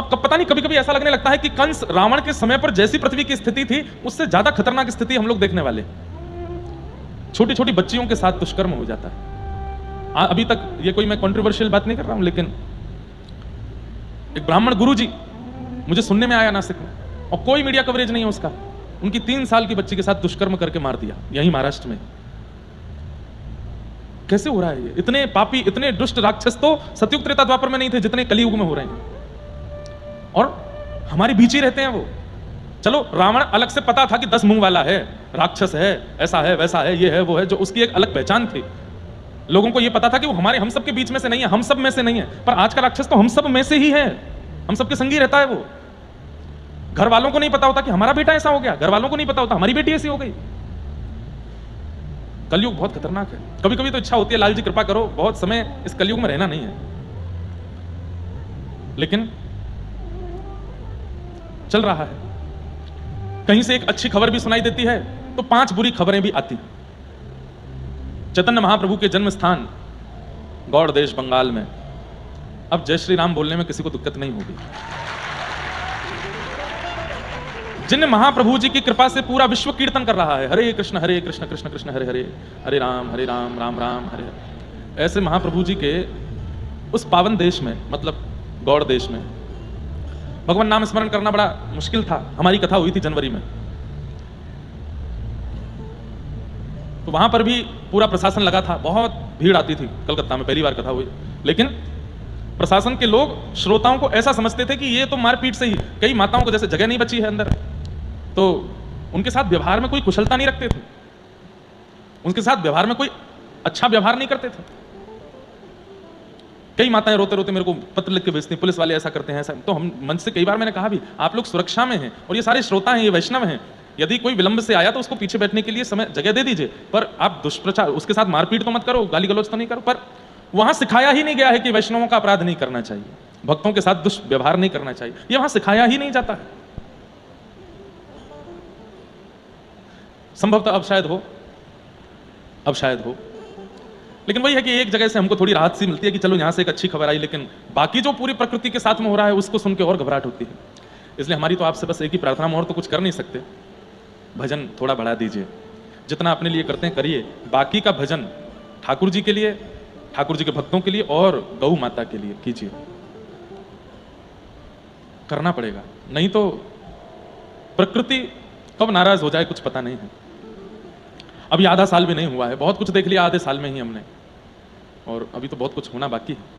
अब पता नहीं, कभी कभी ऐसा लगने लगता है कि कंस रावण के समय पर जैसी पृथ्वी की स्थिति थी उससे ज्यादा खतरनाक स्थिति हम लोग देखने वाले। छोटी छोटी बच्चियों के साथ दुष्कर्म हो जाता है। अभी तक ये कोई मैं कंट्रोवर्शियल बात नहीं कर रहा हूं, लेकिन एक ब्राह्मण गुरुजी मुझे सुनने में आया नासिक में, और कोई मीडिया कवरेज नहीं है उसका, उनकी 3 साल की बच्ची के साथ दुष्कर्म करके मार दिया यहीं महाराष्ट्र में। कैसे हो रहा है ये? इतने पापी, इतने दुष्ट राक्षस तो सतयुग त्रेता द्वापर में नहीं थे जितने कलियुग में हो रहे हैं, और हमारे बीच ही रहते हैं वो। चलो रावण अलग से पता था कि 10 मुंह वाला है, राक्षस है, ऐसा है, वैसा है, ये है, वो है, जो उसकी एक अलग पहचान थी। लोगों को ये पता था कि वो हम सब के बीच में से नहीं है, हम सब में से नहीं है। पर आज का राक्षस तो हम सब में से ही है, हम सबके संगी रहता है वो। घर वालों को नहीं पता होता कि हमारा बेटा ऐसा हो गया, घर वालों को नहीं पता होता हमारी बेटी ऐसी हो गई। कलयुग बहुत खतरनाक है। कभी कभी तो इच्छा होती है लाल जी कृपा करो, बहुत समय इस कलयुग में रहना नहीं है, लेकिन चल रहा है। कहीं से एक अच्छी खबर भी सुनाई देती है तो 5 बुरी खबरें भी आती। चैतन्य महाप्रभु के जन्म स्थान गौड़ देश बंगाल में अब जय श्री राम बोलने में किसी को दिक्कत नहीं होगी। जिन महाप्रभु जी की कृपा से पूरा विश्व कीर्तन कर रहा है, हरे कृष्ण कृष्ण कृष्ण हरे हरे, हरे राम राम राम हरे हरे, ऐसे महाप्रभु जी के उस पावन देश में, मतलब गौड़ देश में, भगवान नाम स्मरण करना बड़ा मुश्किल था। हमारी कथा हुई थी जनवरी में, तो वहां पर भी पूरा प्रशासन लगा था, बहुत भीड़ आती थी। कलकत्ता में पहली बार कथा हुई, लेकिन प्रशासन के लोग श्रोताओं को ऐसा समझते थे कि ये तो मारपीट से ही, कई माताओं को जैसे जगह नहीं बची है अंदर, तो उनके साथ व्यवहार में कोई कुशलता नहीं रखते थे, उनके साथ व्यवहार में कोई अच्छा व्यवहार नहीं करते थे। कई माताएं रोते रोते मेरे को पत्र लिख के भेजती, पुलिस वाले ऐसा करते हैं ऐसा। तो हम मंच से कई बार मैंने कहा भी, आप लोग सुरक्षा में हैं और ये सारे श्रोता हैं, ये वैष्णव हैं, यदि कोई विलंब से आया तो उसको पीछे बैठने के लिए समय जगह दे दीजिए, पर आप दुष्प्रचार, उसके साथ मारपीट तो मत करो, गाली गलौज तो नहीं करो। पर वहां सिखाया ही नहीं गया है कि वैष्णवों का अपराध नहीं करना चाहिए, भक्तों के साथ दुष्व्यवहार नहीं करना चाहिए, ये वहां सिखाया ही नहीं जाता है। संभवतः अब शायद हो, लेकिन वही है कि एक जगह से हमको थोड़ी राहत सी मिलती है कि चलो यहां से एक अच्छी खबर आई, लेकिन बाकी जो पूरी प्रकृति के साथ में हो रहा है उसको सुन के और घबराहट होती है। इसलिए हमारी तो आपसे बस एक ही प्रार्थना, और तो कुछ कर नहीं सकते, भजन थोड़ा बढ़ा दीजिए, जितना अपने लिए करते हैं करिए, बाकी का भजन ठाकुर जी के लिए, ठाकुर जी के भक्तों के लिए और गौ माता के लिए कीजिए, करना पड़ेगा, नहीं तो प्रकृति कब नाराज हो जाए कुछ पता नहीं है। अभी आधा साल भी नहीं हुआ है, बहुत कुछ देख लिया आधे साल में ही हमने, और अभी तो बहुत कुछ होना बाकी है।